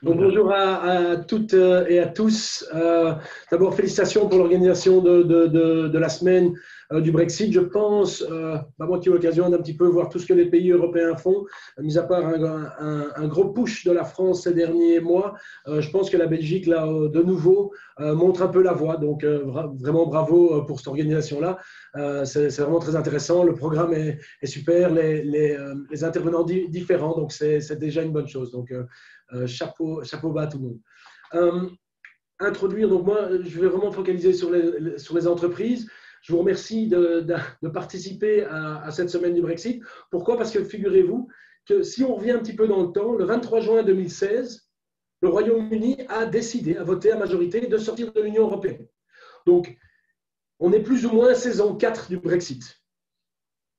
Donc, bonjour à toutes et à tous. D'abord, félicitations pour l'organisation de la semaine du Brexit. Je pense, moi qui ai eu l'occasion d'un petit peu voir tout ce que les pays européens font, mis à part un gros push de la France ces derniers mois, je pense que la Belgique, là, de nouveau, montre un peu la voie. Donc, vraiment bravo pour cette organisation-là. C'est vraiment très intéressant. Le programme est super, les intervenants différents, donc c'est déjà une bonne chose. Donc, chapeau bas à tout le monde. Introduire, donc moi, je vais vraiment focaliser sur les entreprises. Je vous remercie de participer à cette semaine du Brexit. Pourquoi? Parce que figurez-vous que si on revient un petit peu dans le temps, le 23 juin 2016, le Royaume-Uni a décidé, a voté à majorité de sortir de l'Union européenne. Donc, on est plus ou moins saison 4 du Brexit.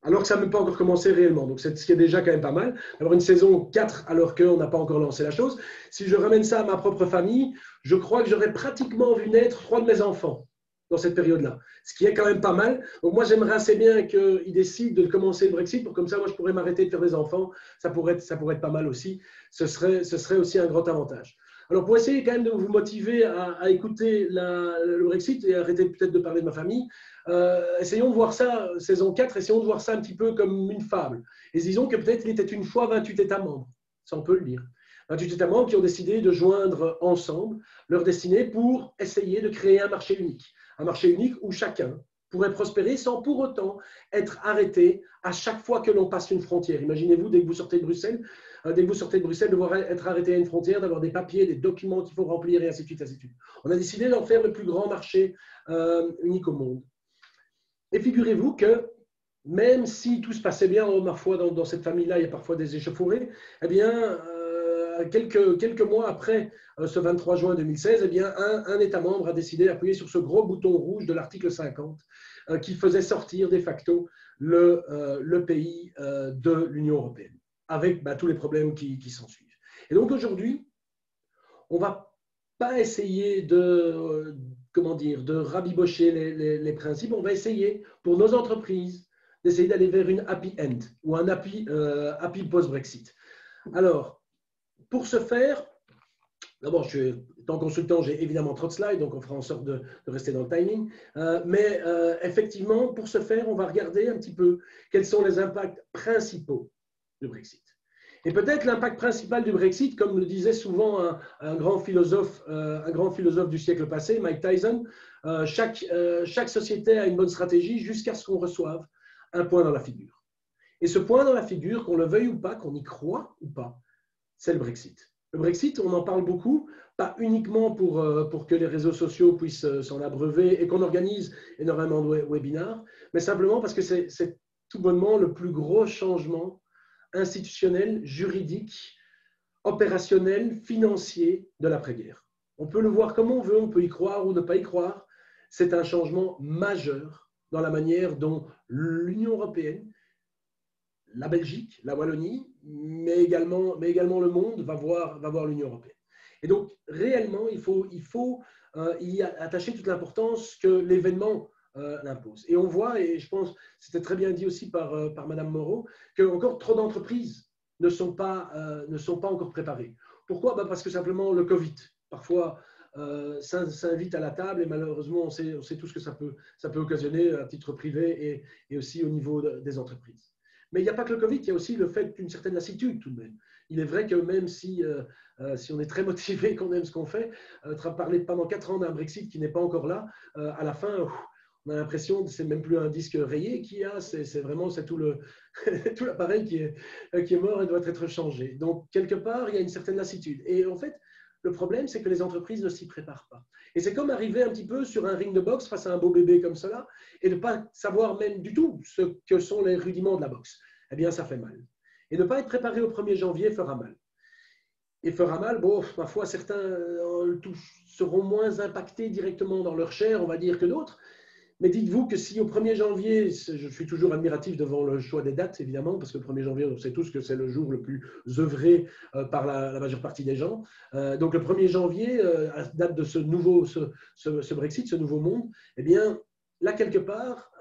Alors que ça n'a même pas encore commencé réellement. Donc, c'est ce qui est déjà quand même pas mal, d'avoir une saison 4 alors qu'on n'a pas encore lancé la chose. Si je ramène ça à ma propre famille, je crois que j'aurais pratiquement vu naître 3 de mes enfants dans cette période-là, ce qui est quand même pas mal. Donc, moi, j'aimerais assez bien qu'ils décident de commencer le Brexit, pour comme ça, moi, je pourrais m'arrêter de faire des enfants. Ça pourrait être pas mal aussi. Ce serait aussi un grand avantage. Alors, pour essayer quand même de vous motiver à écouter le Brexit et arrêter peut-être de parler de ma famille, essayons de voir ça, saison 4, essayons de voir ça un petit peu comme une fable. Et disons que peut-être il était une fois 28 États membres, ça on peut le dire. 28 États membres qui ont décidé de joindre ensemble leur destinée pour essayer de créer un marché unique. Un marché unique où chacun pourrait prospérer sans pour autant être arrêté à chaque fois que l'on passe une frontière. Imaginez-vous, dès que vous sortez de Bruxelles, devoir être arrêté à une frontière, d'avoir des papiers, des documents qu'il faut remplir et ainsi de suite, ainsi de suite. On a décidé d'en faire le plus grand marché unique au monde. Et figurez-vous que même si tout se passait bien, ma foi, dans cette famille-là, il y a parfois des échauffourées, eh bien, quelques mois après ce 23 juin 2016, eh bien, un État membre a décidé d'appuyer sur ce gros bouton rouge de l'article 50 qui faisait sortir de facto le pays de l'Union européenne, avec tous les problèmes qui s'en suivent. Et donc aujourd'hui, on ne va pas essayer de rabibocher les principes, on va essayer pour nos entreprises d'essayer d'aller vers une happy end ou un happy post-Brexit. Alors, pour ce faire, d'abord, étant consultant, j'ai évidemment trop de slides, donc on fera en sorte de rester dans le timing. Mais effectivement, pour ce faire, on va regarder un petit peu quels sont les impacts principaux du Brexit. Et peut-être l'impact principal du Brexit, comme le disait souvent un grand philosophe du siècle passé, Mike Tyson, chaque société a une bonne stratégie jusqu'à ce qu'on reçoive un point dans la figure. Et ce point dans la figure, qu'on le veuille ou pas, qu'on y croit ou pas, c'est le Brexit. Le Brexit, on en parle beaucoup, pas uniquement pour que les réseaux sociaux puissent s'en abreuver et qu'on organise énormément de webinars, mais simplement parce que c'est tout bonnement le plus gros changement institutionnel, juridique, opérationnel, financier de l'après-guerre. On peut le voir comme on veut, on peut y croire ou ne pas y croire. C'est un changement majeur dans la manière dont l'Union européenne, la Belgique, la Wallonie, mais également le monde va voir l'Union européenne. Et donc, réellement, il faut y attacher toute l'importance que l'événement l'impose. Et on voit, et je pense, c'était très bien dit aussi par Madame Moreau, que encore trop d'entreprises ne sont pas encore préparées. Pourquoi? Parce que simplement le Covid, parfois, s'invite à la table et malheureusement, on sait tout ce que ça peut occasionner à titre privé et aussi au niveau des entreprises. Mais il n'y a pas que le Covid, il y a aussi le fait d'une certaine lassitude tout de même. Il est vrai que même si on est très motivé, qu'on aime ce qu'on fait, parler pendant 4 ans d'un Brexit qui n'est pas encore là, à la fin, on a l'impression que ce n'est même plus un disque rayé qu'il y a, c'est vraiment tout l'appareil qui est mort et doit être changé. Donc, quelque part, il y a une certaine lassitude. Et en fait, le problème, c'est que les entreprises ne s'y préparent pas. Et c'est comme arriver un petit peu sur un ring de boxe face à un beau bébé comme cela et ne pas savoir même du tout ce que sont les rudiments de la boxe. Eh bien, ça fait mal. Et ne pas être préparé au 1er janvier fera mal. Et fera mal, bon, ma foi, certains seront moins impactés directement dans leur chair, on va dire, que d'autres. Mais dites-vous que si au 1er janvier, je suis toujours admiratif devant le choix des dates, évidemment, parce que le 1er janvier, on sait tous que c'est le jour le plus œuvré par la majeure partie des gens. Donc le 1er janvier, à date de ce Brexit, ce nouveau monde, eh bien, là, quelque part,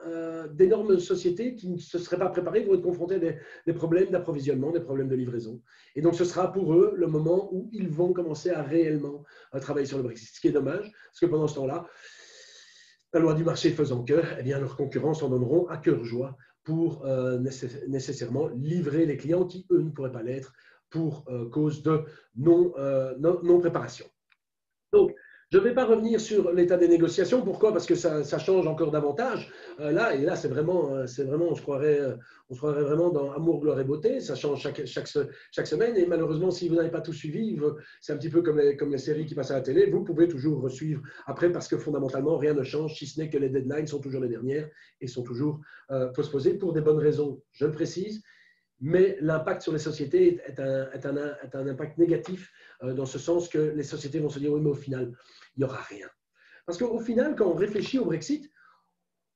d'énormes sociétés qui ne se seraient pas préparées vont être confrontées à des problèmes d'approvisionnement, des problèmes de livraison. Et donc, ce sera pour eux le moment où ils vont commencer à réellement travailler sur le Brexit. Ce qui est dommage, parce que pendant ce temps-là, la loi du marché faisant que, eh bien, leurs concurrents s'en donneront à cœur joie pour nécessairement livrer les clients qui, eux, ne pourraient pas l'être pour cause de non-préparation. Donc, je ne vais pas revenir sur l'état des négociations. Pourquoi? Parce que ça change encore davantage. Là, c'est vraiment, on se croirait vraiment dans Amour, gloire et beauté. Ça change chaque semaine. Et malheureusement, si vous n'avez pas tout suivi, c'est un petit peu comme les séries qui passent à la télé. Vous pouvez toujours suivre après parce que fondamentalement, rien ne change, si ce n'est que les deadlines sont toujours les dernières et sont toujours postposées pour des bonnes raisons, je le précise. Mais l'impact sur les sociétés est un impact négatif dans ce sens que les sociétés vont se dire oui, mais au final, il n'y aura rien. Parce qu'au final, quand on réfléchit au Brexit,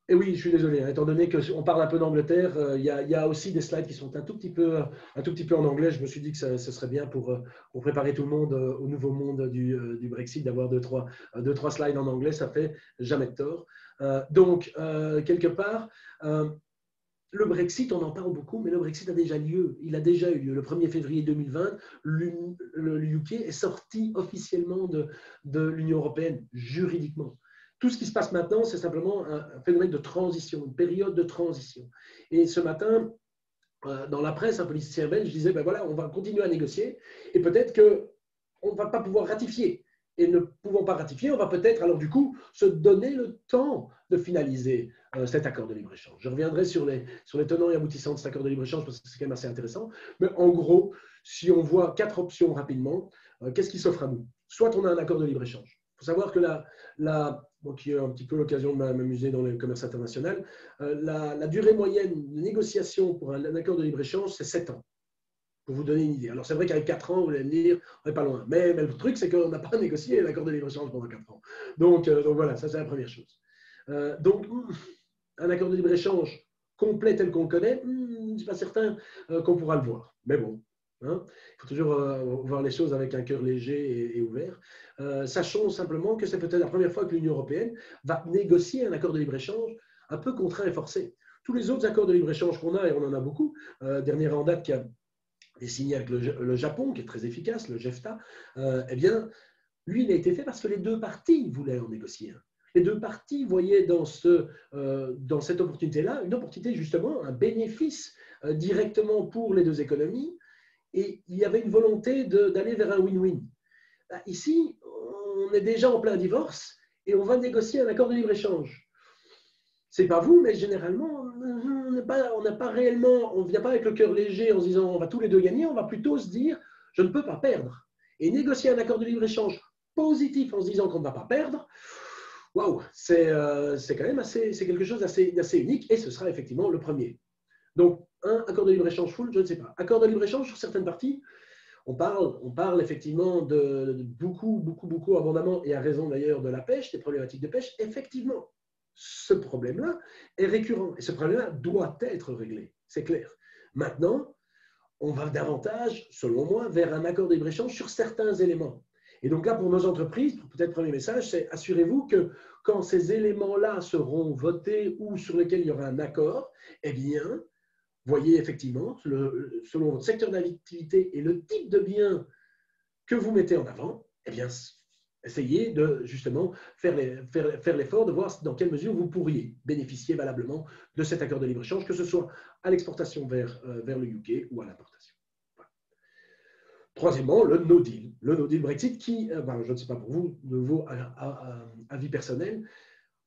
et oui, je suis désolé, étant donné qu'on parle un peu d'Angleterre, il y a aussi des slides qui sont un tout petit peu en anglais. Je me suis dit que ce serait bien pour préparer tout le monde au nouveau monde du Brexit, d'avoir deux, trois slides en anglais, ça fait jamais de tort. Donc, quelque part, le Brexit, on en parle beaucoup, mais le Brexit a déjà lieu. Il a déjà eu lieu. Le 1er février 2020, le UK est sorti officiellement de l'Union européenne, juridiquement. Tout ce qui se passe maintenant, c'est simplement un phénomène de transition, une période de transition. Et ce matin, dans la presse, un politicien belge disait, ben voilà, on va continuer à négocier et peut-être qu'on ne va pas pouvoir ratifier. Et ne pouvant pas ratifier, on va peut-être, alors du coup, se donner le temps de finaliser cet accord de libre-échange. Je reviendrai sur les tenants et aboutissants de cet accord de libre-échange parce que c'est quand même assez intéressant. Mais en gros, si on voit 4 options rapidement, qu'est-ce qui s'offre à nous? Soit on a un accord de libre-échange. Il faut savoir que qui est un petit peu l'occasion de m'amuser dans le commerce international, la durée moyenne de négociation pour un accord de libre-échange, c'est 7 ans. Pour vous donner une idée. Alors, c'est vrai qu'avec 4 ans, vous allez me dire, on n'est pas loin. Mais le truc, c'est qu'on n'a pas négocié l'accord de libre-échange pendant 4 ans. Donc voilà, ça, c'est la première chose. Donc, un accord de libre-échange complet tel qu'on le connaît, je ne suis pas certain qu'on pourra le voir. Mais bon, hein, il faut toujours voir les choses avec un cœur léger et ouvert. Sachons simplement que c'est peut-être la première fois que l'Union européenne va négocier un accord de libre-échange un peu contraint et forcé. Tous les autres accords de libre-échange qu'on a, et on en a beaucoup, dernier en date qui a est signé avec le Japon, qui est très efficace, le JEFTA, eh bien, lui, il a été fait parce que les deux parties voulaient en négocier un. Les deux parties voyaient dans cette opportunité-là une opportunité, justement, un bénéfice directement pour les deux économies, et il y avait une volonté d'aller vers un win-win. Ici, on est déjà en plein divorce, et on va négocier un accord de libre-échange. C'est pas vous, mais généralement, on n'a pas réellement, on ne vient pas avec le cœur léger en se disant on va tous les deux gagner, on va plutôt se dire je ne peux pas perdre. Et négocier un accord de libre-échange positif en se disant qu'on ne va pas perdre, waouh, c'est quand même c'est quelque chose d'assez unique et ce sera effectivement le premier. Donc, un accord de libre-échange full, je ne sais pas. Accord de libre-échange sur certaines parties, on parle effectivement de beaucoup abondamment, et à raison d'ailleurs, de la pêche, des problématiques de pêche, effectivement. Ce problème-là est récurrent et ce problème-là doit être réglé, c'est clair. Maintenant, on va davantage, selon moi, vers un accord de libre-échange sur certains éléments. Et donc là, pour nos entreprises, peut-être premier message, c'est assurez-vous que quand ces éléments-là seront votés ou sur lesquels il y aura un accord, eh bien, voyez effectivement, selon votre secteur d'activité et le type de bien que vous mettez en avant, eh bien, essayez de justement faire l'effort de voir dans quelle mesure vous pourriez bénéficier valablement de cet accord de libre-échange, que ce soit à l'exportation vers le UK ou à l'importation. Voilà. Troisièmement, le no deal. Le no deal Brexit qui, je ne sais pas pour vous, de vos avis personnels,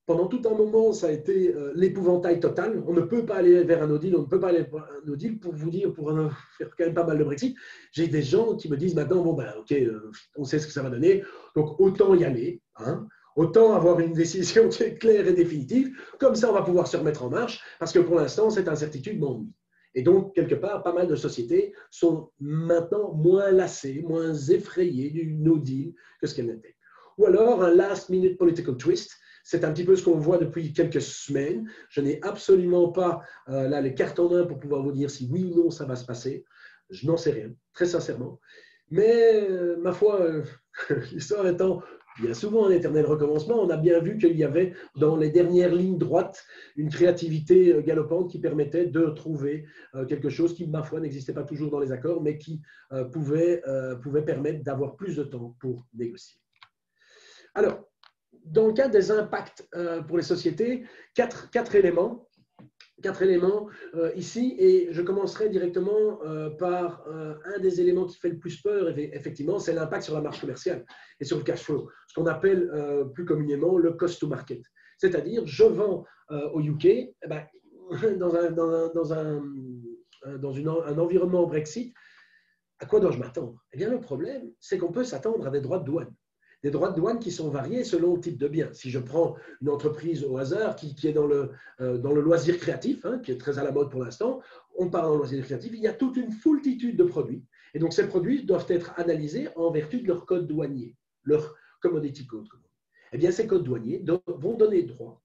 pendant tout un moment, ça a été l'épouvantail total. On ne peut pas aller vers un no deal, on ne peut pas aller vers un no deal pour vous dire, pour faire quand même pas mal de Brexit. J'ai des gens qui me disent maintenant, bon, ok, on sait ce que ça va donner, donc autant y aller, hein, autant avoir une décision qui est claire et définitive, comme ça on va pouvoir se remettre en marche, parce que pour l'instant, cette incertitude m'ennuie. Et donc, quelque part, pas mal de sociétés sont maintenant moins lassées, moins effrayées du no deal que ce qu'elles n'étaient. Ou alors un last minute political twist. C'est un petit peu ce qu'on voit depuis quelques semaines. Je n'ai absolument pas là les cartes en main pour pouvoir vous dire si oui ou non ça va se passer. Je n'en sais rien, très sincèrement. Mais ma foi, l'histoire étant bien souvent un éternel recommencement. On a bien vu qu'il y avait dans les dernières lignes droites une créativité galopante qui permettait de trouver quelque chose qui, ma foi, n'existait pas toujours dans les accords, mais qui pouvait permettre d'avoir plus de temps pour négocier. Alors, dans le cas des impacts pour les sociétés, quatre éléments. Ici, et je commencerai directement par un des éléments qui fait le plus peur, effectivement, c'est l'impact sur la marge commerciale et sur le cash flow, ce qu'on appelle plus communément le cost to market. C'est-à-dire, je vends au UK, eh ben, dans un environnement Brexit, à quoi dois-je m'attendre? Eh bien, le problème, c'est qu'on peut s'attendre à des droits de douane. Des droits de douane qui sont variés selon le type de bien. Si je prends une entreprise au hasard qui est dans le loisir créatif, hein, qui est très à la mode pour l'instant, on parle en loisir créatif, il y a toute une foultitude de produits. Et donc, ces produits doivent être analysés en vertu de leur code douanier, leur commodity code. Eh bien, ces codes douaniers vont donner droit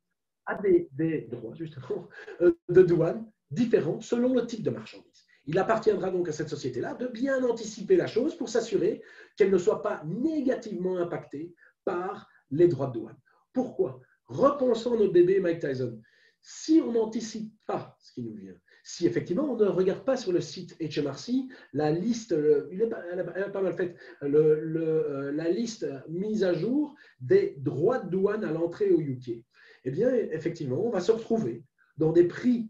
à des droits, justement, de douane différents selon le type de marchandise. Il appartiendra donc à cette société-là de bien anticiper la chose pour s'assurer qu'elle ne soit pas négativement impactée par les droits de douane. Pourquoi? Repensons notre bébé Mike Tyson. Si on n'anticipe pas ce qui nous vient, si effectivement on ne regarde pas sur le site HMRC la liste, elle est pas mal faite, la liste mise à jour des droits de douane à l'entrée au UK, eh bien effectivement on va se retrouver dans des prix,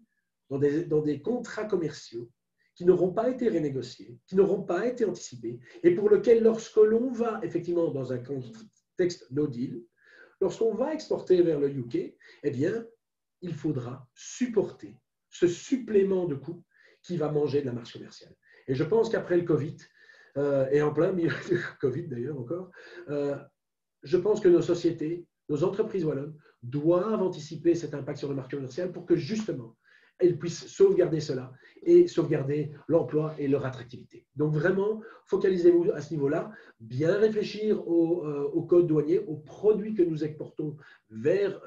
dans des contrats commerciaux qui n'auront pas été renégociés, qui n'auront pas été anticipés, et pour lequel, lorsque l'on va effectivement dans un contexte no deal, lorsqu'on va exporter vers le UK, eh bien, il faudra supporter ce supplément de coûts qui va manger de la marge commerciale. Et je pense qu'après le Covid, et en plein milieu du Covid d'ailleurs encore, je pense que nos sociétés, nos entreprises wallonnes doivent anticiper cet impact sur le marché commercial pour que justement elles puissent sauvegarder cela et sauvegarder l'emploi et leur attractivité. Donc vraiment, focalisez-vous à ce niveau-là, bien réfléchir au code douanier, aux produits que nous exportons vers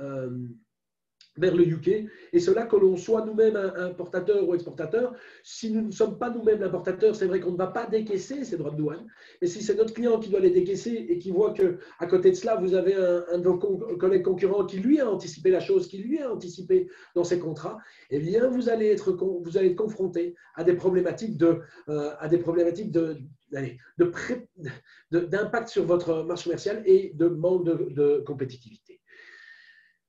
le UK, et cela que l'on soit nous-mêmes importateur ou exportateur. Si nous ne sommes pas nous-mêmes importateurs, c'est vrai qu'on ne va pas décaisser ces droits de douane, mais si c'est notre client qui doit les décaisser et qui voit qu'à côté de cela, vous avez un de vos collègues concurrents qui lui a anticipé la chose, qui lui a anticipé dans ses contrats, eh bien vous allez être confronté à des problématiques d'impact sur votre marge commerciale et de manque de compétitivité.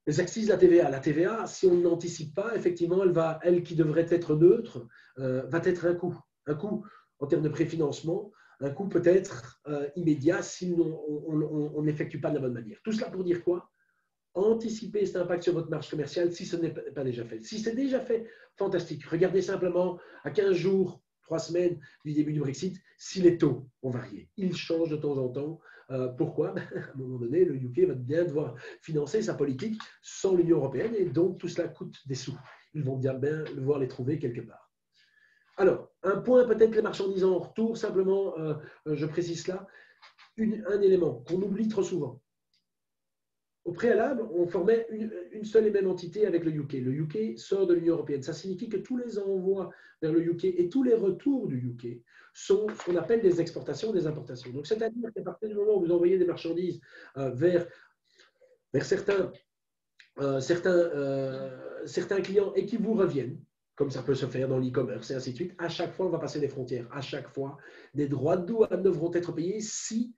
Les axes de la TVA. La TVA, si on n'anticipe pas, effectivement, elle qui devrait être neutre, va être un coût. Un coût en termes de préfinancement, un coût peut-être immédiat si on n'effectue pas de la bonne manière. Tout cela pour dire quoi? Anticiper cet impact sur votre marge commerciale si ce n'est pas déjà fait. Si c'est déjà fait, fantastique. Regardez simplement à 15 jours, 3 semaines du début du Brexit, si les taux ont varié. Ils changent de temps en temps. Pourquoi? À un moment donné, le UK va bien devoir financer sa politique sans l'Union européenne et donc tout cela coûte des sous. Ils vont bien devoir les trouver quelque part. Alors, un point peut-être les marchandises en retour, simplement, je précise cela, un élément qu'on oublie trop souvent. Au préalable, on formait une seule et même entité avec le UK. Le UK sort de l'Union européenne. Ça signifie que tous les envois vers le UK et tous les retours du UK sont ce qu'on appelle des exportations, des importations. Donc, c'est-à-dire qu'à partir du moment où vous envoyez des marchandises vers certains clients et qui vous reviennent, comme ça peut se faire dans l'e-commerce et ainsi de suite, à chaque fois, on va passer des frontières. À chaque fois, des droits de douane devront être payés si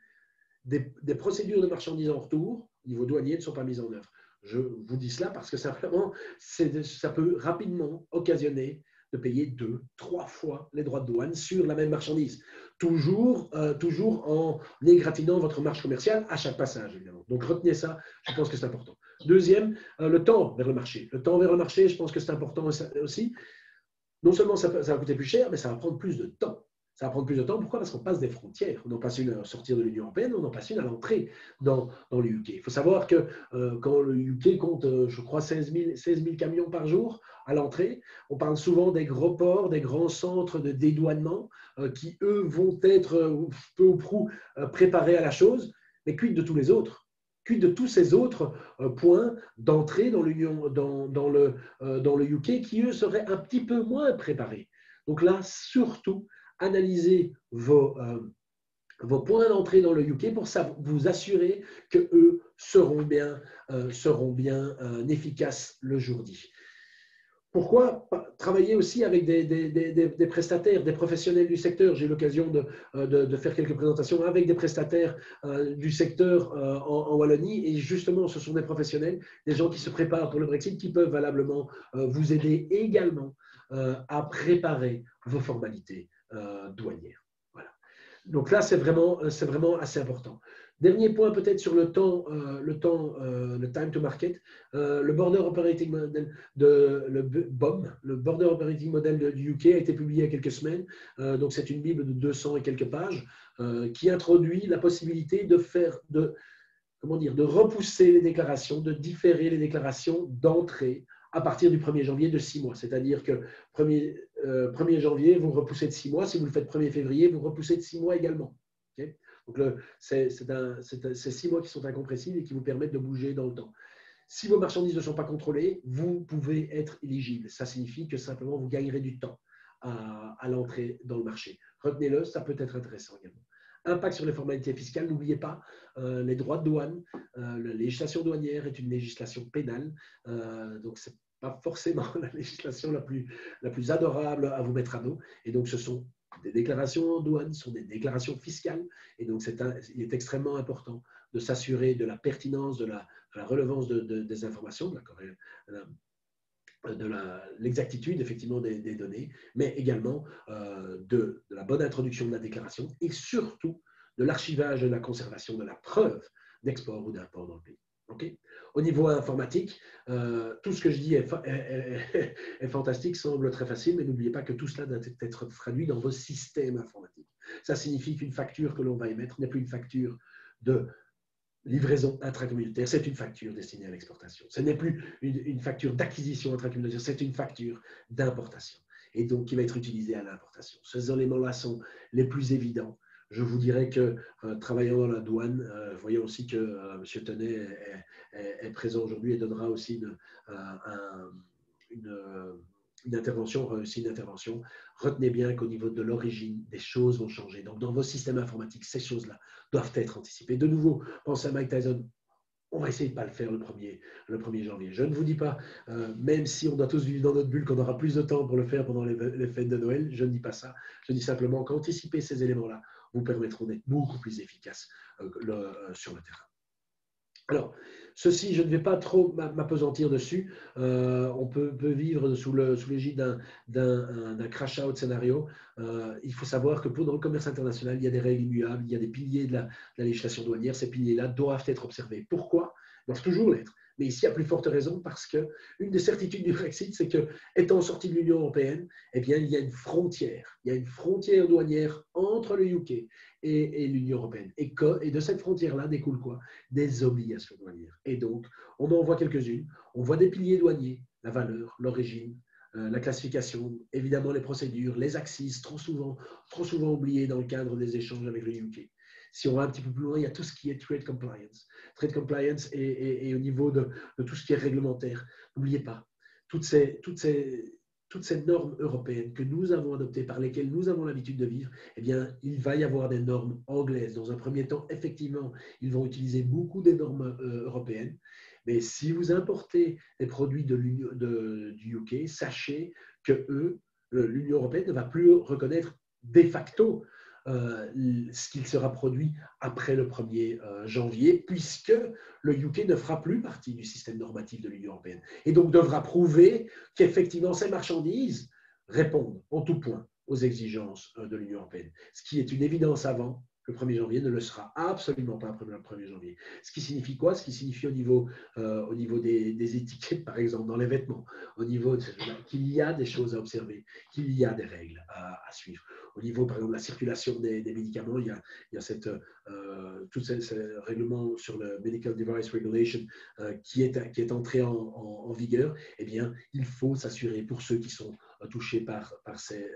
des procédures de marchandises en retour, niveau douanier, ne sont pas mises en œuvre. Je vous dis cela parce que simplement, ça peut rapidement occasionner de payer 2, 3 fois les droits de douane sur la même marchandise. Toujours en égratignant votre marge commerciale à chaque passage, évidemment. Donc, retenez ça, je pense que c'est important. Deuxième, le temps vers le marché. Le temps vers le marché, je pense que c'est important aussi. Non seulement ça va coûter plus cher, mais ça va prendre plus de temps. Ça va prendre plus de temps. Pourquoi? Parce qu'on passe des frontières. On en passe une à sortir de l'Union européenne, on en passe une à l'entrée dans le UK. Il faut savoir que quand le UK compte, je crois, 16 000 camions par jour à l'entrée, on parle souvent des gros ports, des grands centres de dédouanement qui, eux, vont être peu ou prou préparés à la chose. Mais quid de tous les autres? Quid de tous ces autres points d'entrée dans l'Union, dans le UK qui, eux, seraient un petit peu moins préparés? Donc là, surtout, analysez vos vos points d'entrée dans le UK pour vous assurer qu'eux seront bien efficaces le jour J. Pourquoi travailler aussi avec des prestataires, des professionnels du secteur? J'ai eu l'occasion de faire quelques présentations avec des prestataires du secteur en Wallonie, et justement, ce sont des professionnels, des gens qui se préparent pour le Brexit, qui peuvent valablement vous aider également à préparer vos formalités douanières. Voilà. Donc là, c'est vraiment assez important. Dernier point peut-être sur le time to market, le Border Operating Model le BOM, le Border Operating Model du UK a été publié il y a quelques semaines. Donc c'est une bible de 200 et quelques pages qui introduit la possibilité de repousser les déclarations, de différer les déclarations d'entrée à partir du 1er janvier de 6 mois. C'est-à-dire que 1er janvier, vous repoussez de 6 mois. Si vous le faites 1er février, vous repoussez de 6 mois également. Okay? Donc, c'est 6 mois qui sont incompressibles et qui vous permettent de bouger dans le temps. Si vos marchandises ne sont pas contrôlées, vous pouvez être éligible. Ça signifie que simplement vous gagnerez du temps à l'entrée dans le marché. Retenez-le, ça peut être intéressant également. Impact sur les formalités fiscales, n'oubliez pas les droits de douane. La législation douanière est une législation pénale, donc ce n'est pas forcément la législation la plus adorable à vous mettre à dos. Et donc, ce sont des déclarations en douane, ce sont des déclarations fiscales. Et donc, il est extrêmement important de s'assurer de la pertinence, de la relevance des informations, de l'exactitude effectivement des données, mais également de la bonne introduction de la déclaration et surtout de l'archivage et de la conservation de la preuve d'export ou d'import dans le pays. Okay? Au niveau informatique, tout ce que je dis est fantastique, semble très facile, mais n'oubliez pas que tout cela doit être traduit dans vos systèmes informatiques. Ça signifie qu'une facture que l'on va émettre n'est plus une facture de livraison intracommunautaire, c'est une facture destinée à l'exportation. Ce n'est plus une facture d'acquisition intracommunautaire, c'est une facture d'importation. Et donc, qui va être utilisée à l'importation. Ces éléments-là sont les plus évidents. Je vous dirais que travaillant dans la douane, voyons aussi que M. Tenay est présent aujourd'hui et donnera aussi une intervention, retenez bien qu'au niveau de l'origine, des choses vont changer. Donc, dans vos systèmes informatiques, ces choses-là doivent être anticipées. De nouveau, pensez à Mike Tyson. On va essayer de ne pas le faire le 1er janvier. Je ne vous dis pas, même si on doit tous vivre dans notre bulle, qu'on aura plus de temps pour le faire pendant les fêtes de Noël, je ne dis pas ça. Je dis simplement qu'anticiper ces éléments-là vous permettront d'être beaucoup plus efficaces sur le terrain. Alors, ceci, je ne vais pas trop m'appesantir dessus. On peut vivre sous l'égide d'un crash-out scénario. Il faut savoir que dans le commerce international, il y a des règles immuables, il y a des piliers de la législation douanière. Ces piliers-là doivent être observés. Pourquoi? Ils doivent toujours l'être. Mais ici, à plus forte raison, parce qu'une des certitudes du Brexit, c'est que, étant sorti de l'Union européenne, eh bien, il y a une frontière. Il y a une frontière douanière entre le UK et l'Union européenne. Et de cette frontière-là découle quoi? Des obligations douanières. Et donc, on en voit quelques-unes. On voit des piliers douaniers, la valeur, l'origine, la classification, évidemment les procédures, les axes, trop souvent oubliés dans le cadre des échanges avec le UK. Si on va un petit peu plus loin, il y a tout ce qui est trade compliance. Trade compliance et au niveau de tout ce qui est réglementaire. N'oubliez pas, toutes ces normes européennes que nous avons adoptées, par lesquelles nous avons l'habitude de vivre, eh bien, il va y avoir des normes anglaises. Dans un premier temps, effectivement, ils vont utiliser beaucoup des normes européennes. Mais si vous importez des produits du UK, sachez que l'Union européenne ne va plus reconnaître de facto ce qu'il sera produit après le 1er janvier, puisque le UK ne fera plus partie du système normatif de l'Union européenne. Et donc devra prouver qu'effectivement ces marchandises répondent en tout point aux exigences de l'Union européenne. Ce qui est une évidence avant le 1er janvier ne le sera absolument pas après le 1er janvier. Ce qui signifie quoi? Ce qui signifie au niveau des étiquettes, par exemple, dans les vêtements, au niveau qu'il y a des choses à observer, qu'il y a des règles à suivre. Au niveau, par exemple, de la circulation des médicaments, il y a tout ce règlement sur le Medical Device Regulation qui est entré en vigueur. Eh bien, il faut s'assurer, pour ceux qui sont touchés par ces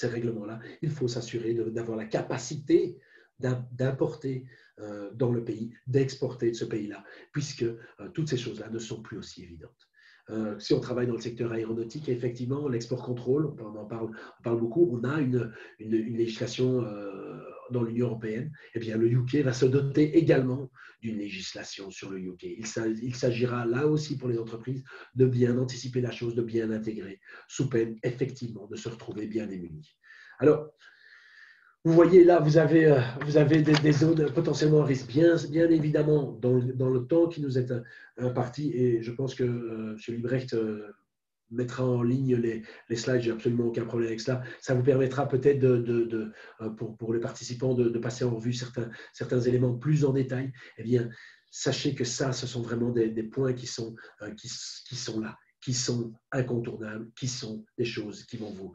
règlements-là, il faut s'assurer d'avoir la capacité d'importer dans le pays, d'exporter de ce pays-là, puisque toutes ces choses-là ne sont plus aussi évidentes. Si on travaille dans le secteur aéronautique, effectivement, l'export control, on parle beaucoup, on a une législation dans l'Union européenne. Eh bien, le UK va se doter également d'une législation sur le UK. Il s'agira là aussi pour les entreprises de bien anticiper la chose, de bien l'intégrer, sous peine effectivement de se retrouver bien démunis. Alors, vous voyez là, vous avez des zones potentiellement à risque, bien évidemment, dans le temps qui nous est imparti, et je pense que M. Liebrecht mettra en ligne les slides, j'ai absolument aucun problème avec cela. Ça vous permettra peut-être pour les participants de passer en revue certains éléments plus en détail. Eh bien, sachez que ça, ce sont vraiment des points qui sont là, qui sont incontournables, qui sont des choses qui vont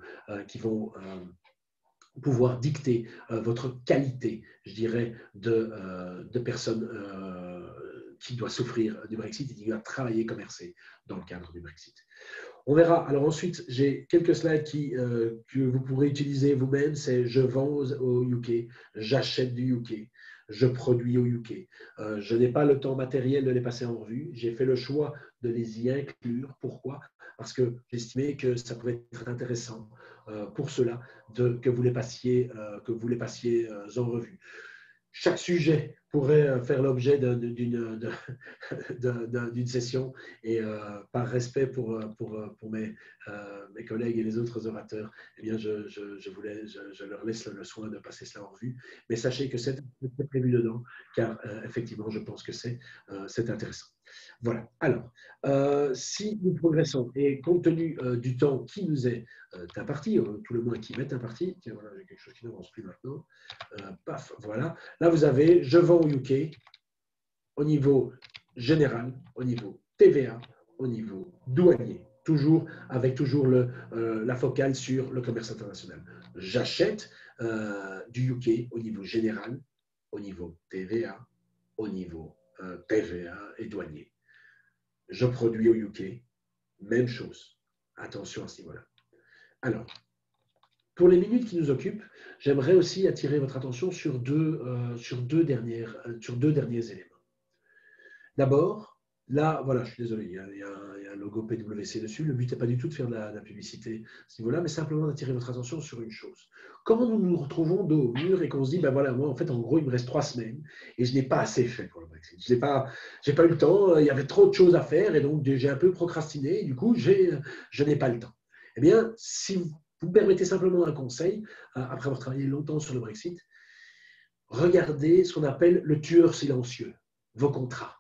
pouvoir dicter votre qualité, je dirais, de personne qui doit souffrir du Brexit et qui doit travailler, commercer dans le cadre du Brexit. On verra. Alors ensuite, j'ai quelques slides que vous pourrez utiliser vous-même. C'est je vends au UK, j'achète du UK, je produis au UK. Je n'ai pas le temps matériel de les passer en revue. J'ai fait le choix de les y inclure. Pourquoi? Parce que j'estimais que ça pouvait être intéressant pour cela que vous les passiez en revue. Chaque sujet pourrait faire l'objet d'une session et par respect pour mes collègues et les autres orateurs, eh bien je leur laisse le soin de passer cela en revue. Mais sachez que c'est prévu dedans, car effectivement, je pense que c'est intéressant. Voilà. Alors, si nous progressons, et compte tenu du temps qui nous est imparti, tout le moins qui m'est imparti, tiens, voilà, j'ai quelque chose qui n'avance plus maintenant, paf, voilà. Là, vous avez, je vends au UK, au niveau général, au niveau TVA, au niveau douanier, avec la focale sur le commerce international. J'achète du UK au niveau général, au niveau TVA, au niveau TVA et douanier. Je produis au UK, même chose. Attention à ce niveau-là. Alors, pour les minutes qui nous occupent, j'aimerais aussi attirer votre attention sur deux derniers éléments. D'abord, là, voilà, je suis désolé, il y a un logo PwC dessus. Le but n'est pas du tout de faire de la publicité à ce niveau-là, mais simplement d'attirer votre attention sur une chose. Quand nous nous retrouvons dos au mur et qu'on se dit, ben voilà, moi, en fait, en gros, il me reste 3 semaines et je n'ai pas assez fait pour le Brexit. Je n'ai pas eu le temps, il y avait trop de choses à faire et donc j'ai un peu procrastiné et du coup, je n'ai pas le temps. Eh bien, si vous me permettez simplement un conseil, après avoir travaillé longtemps sur le Brexit, regardez ce qu'on appelle le tueur silencieux, vos contrats.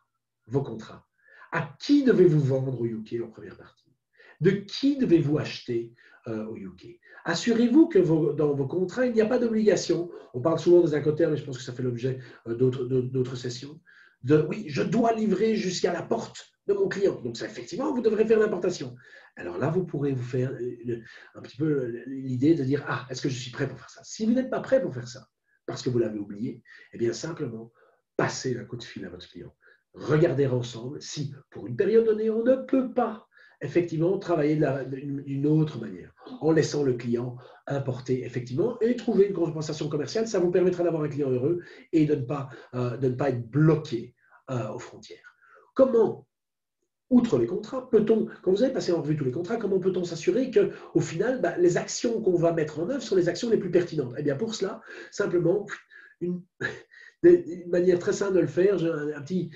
À qui devez-vous vendre au UK en première partie? De qui devez-vous acheter au UK? Assurez-vous que dans vos contrats, il n'y a pas d'obligation. On parle souvent des incoterms, mais je pense que ça fait l'objet d'autres sessions. Oui, je dois livrer jusqu'à la porte de mon client. Donc, ça, effectivement, vous devrez faire l'importation. Alors là, vous pourrez vous faire un petit peu l'idée de dire, ah, est-ce que je suis prêt pour faire ça? Si vous n'êtes pas prêt pour faire ça, parce que vous l'avez oublié, eh bien, simplement, passez un coup de fil à votre client. Regardez ensemble si, pour une période donnée, on ne peut pas effectivement travailler d'une autre manière, en laissant le client importer effectivement et trouver une compensation commerciale. Ça vous permettra d'avoir un client heureux et de ne pas être bloqué aux frontières. Comment, outre les contrats, peut-on, quand vous avez passé en revue tous les contrats, comment peut-on s'assurer qu'au final, les actions qu'on va mettre en œuvre sont les actions les plus pertinentes? Eh bien, pour cela, simplement, une manière très simple de le faire, j'ai une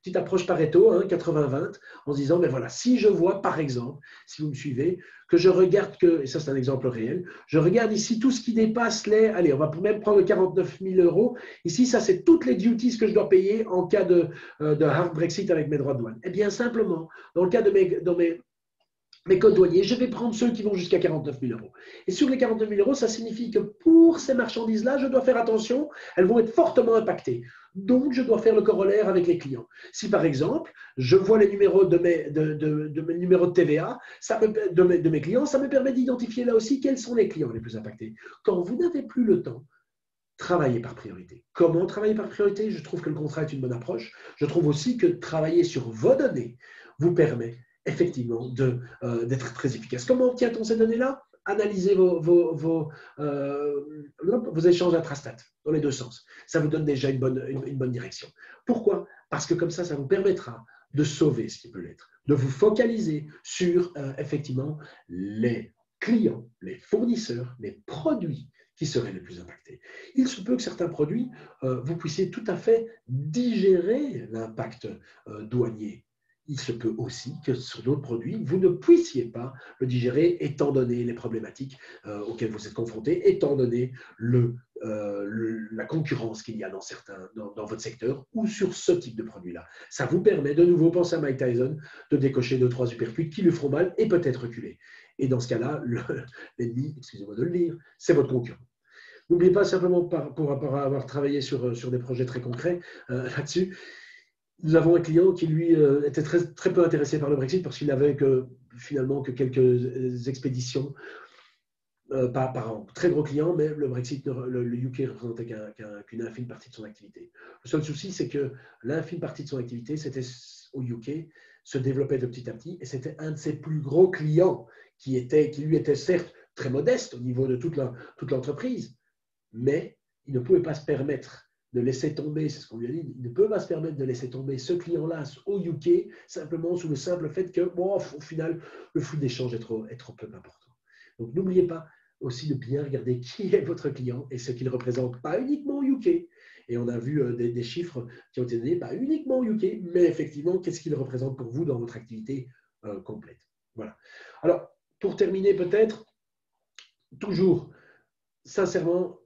petite approche Pareto, 80-20, en se disant, ben voilà, si je vois, par exemple, si vous me suivez, que je regarde et ça c'est un exemple réel, je regarde ici tout ce qui dépasse allez, on va même prendre 49 000 €, ici, ça c'est toutes les duties que je dois payer en cas de hard Brexit avec mes droits de douane. Eh bien, simplement, dans le cas de mes codes douaniers, je vais prendre ceux qui vont jusqu'à 49 000 €. Et sur les 49 000 €, ça signifie que pour ces marchandises-là, je dois faire attention, elles vont être fortement impactées. Donc, je dois faire le corollaire avec les clients. Si, par exemple, je vois les numéros de mes numéros de TVA de mes clients, ça me permet d'identifier là aussi quels sont les clients les plus impactés. Quand vous n'avez plus le temps, travailler par priorité. Comment travailler par priorité? Je trouve que le contrat est une bonne approche. Je trouve aussi que travailler sur vos données vous permet effectivement d'être très efficace. Comment obtient-on ces données-là? Analysez vos échanges intrastat dans les deux sens. Ça vous donne déjà une bonne direction. Pourquoi? Parce que comme ça vous permettra de sauver ce qui peut l'être. de vous focaliser sur effectivement les clients, les fournisseurs, les produits qui seraient les plus impactés. Il se peut que certains produits, vous puissiez tout à fait digérer l'impact douanier. Il se peut aussi que sur d'autres produits, vous ne puissiez pas le digérer étant donné les problématiques auxquelles vous êtes confrontés, étant donné la concurrence qu'il y a dans votre secteur ou sur ce type de produit-là. Ça vous permet de nouveau, pensez à Mike Tyson, de décocher 2-3 uppercuts qui lui feront mal et peut-être reculer. Et dans ce cas-là, l'ennemi, excusez-moi de le lire, c'est votre concurrent. N'oubliez pas simplement, pour avoir travaillé sur des projets très concrets là-dessus, nous avons un client qui, lui, était très peu intéressé par le Brexit parce qu'il n'avait finalement que quelques expéditions par an. Très gros client, mais le Brexit, le UK ne représentait qu'une infime partie de son activité. Le seul souci, c'est que l'infime partie de son activité, c'était au UK, se développait de petit à petit, et c'était un de ses plus gros clients qui lui était certes très modeste au niveau de toute l'entreprise, mais il ne pouvait pas se permettre de laisser tomber, c'est ce qu'on lui a dit, il ne peut pas se permettre de laisser tomber ce client-là au UK, simplement sous le simple fait que, bon, au final, le flux d'échange est trop peu important. Donc, n'oubliez pas aussi de bien regarder qui est votre client et ce qu'il représente, pas uniquement au UK. Et on a vu des chiffres qui ont été donnés, pas uniquement au UK, mais effectivement, qu'est-ce qu'il représente pour vous dans votre activité complète. Voilà. Alors, pour terminer peut-être, toujours, sincèrement,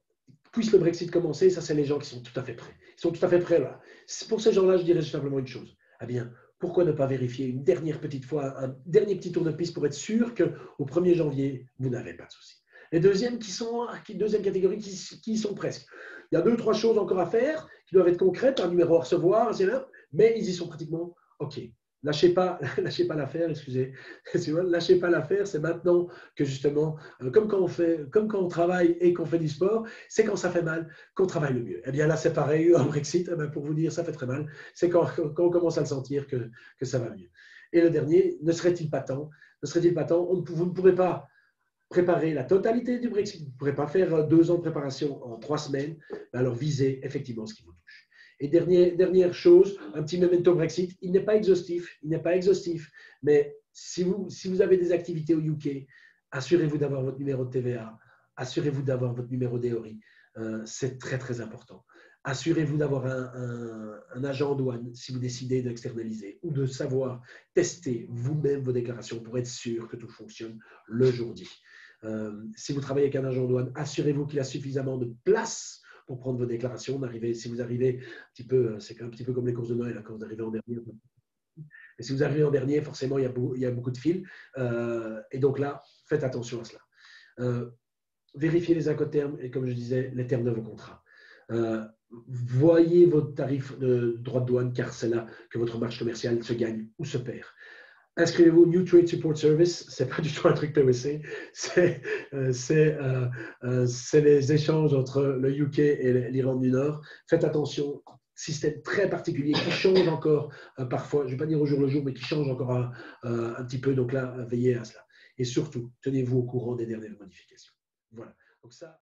puisse le Brexit commencer, ça c'est les gens qui sont tout à fait prêts. Ils sont tout à fait prêts là. Pour ces gens-là, je dirais simplement une chose. Eh bien, pourquoi ne pas vérifier une dernière petite fois, un dernier petit tour de piste pour être sûr qu'au 1er janvier, vous n'avez pas de souci. Les deuxième catégorie qui sont presque. Il y a 2-3 choses encore à faire qui doivent être concrètes, un numéro à recevoir, mais ils y sont pratiquement OK. Lâchez pas l'affaire, excusez. Lâchez pas l'affaire, c'est maintenant que justement, comme quand on travaille et qu'on fait du sport, c'est quand ça fait mal qu'on travaille le mieux. Eh bien là, c'est pareil, en Brexit, pour vous dire, ça fait très mal. C'est quand on commence à le sentir que ça va mieux. Et le dernier, ne serait-il pas temps, vous ne pourrez pas préparer la totalité du Brexit, vous ne pourrez pas faire 2 ans de préparation en 3 semaines, alors visez effectivement ce qui vous touche. Et dernière chose, un petit memento Brexit, il n'est pas exhaustif, mais si vous avez des activités au UK, assurez-vous d'avoir votre numéro de TVA, assurez-vous d'avoir votre numéro d'EORI, c'est très très important. Assurez-vous d'avoir un agent en douane si vous décidez d'externaliser ou de savoir tester vous-même vos déclarations pour être sûr que tout fonctionne le jour J. Si vous travaillez avec un agent en douane, assurez-vous qu'il a suffisamment de place pour prendre vos déclarations. Si vous arrivez un petit peu, c'est un petit peu comme les courses de Noël, quand vous arrivez en dernier. Mais si vous arrivez en dernier, forcément, il y a beaucoup de fils. Et donc là, faites attention à cela. Vérifiez les incoterms et, comme je disais, les termes de vos contrats. Voyez votre tarif de droit de douane, car c'est là que votre marge commerciale se gagne ou se perd. Inscrivez-vous au New Trade Support Service, ce n'est pas du tout un truc PVC, c'est les échanges entre le UK et l'Irlande du Nord. Faites attention, système très particulier qui change encore parfois, je ne vais pas dire au jour le jour, mais qui change encore un petit peu, donc là, veillez à cela. Et surtout, tenez-vous au courant des dernières modifications. Voilà, donc ça…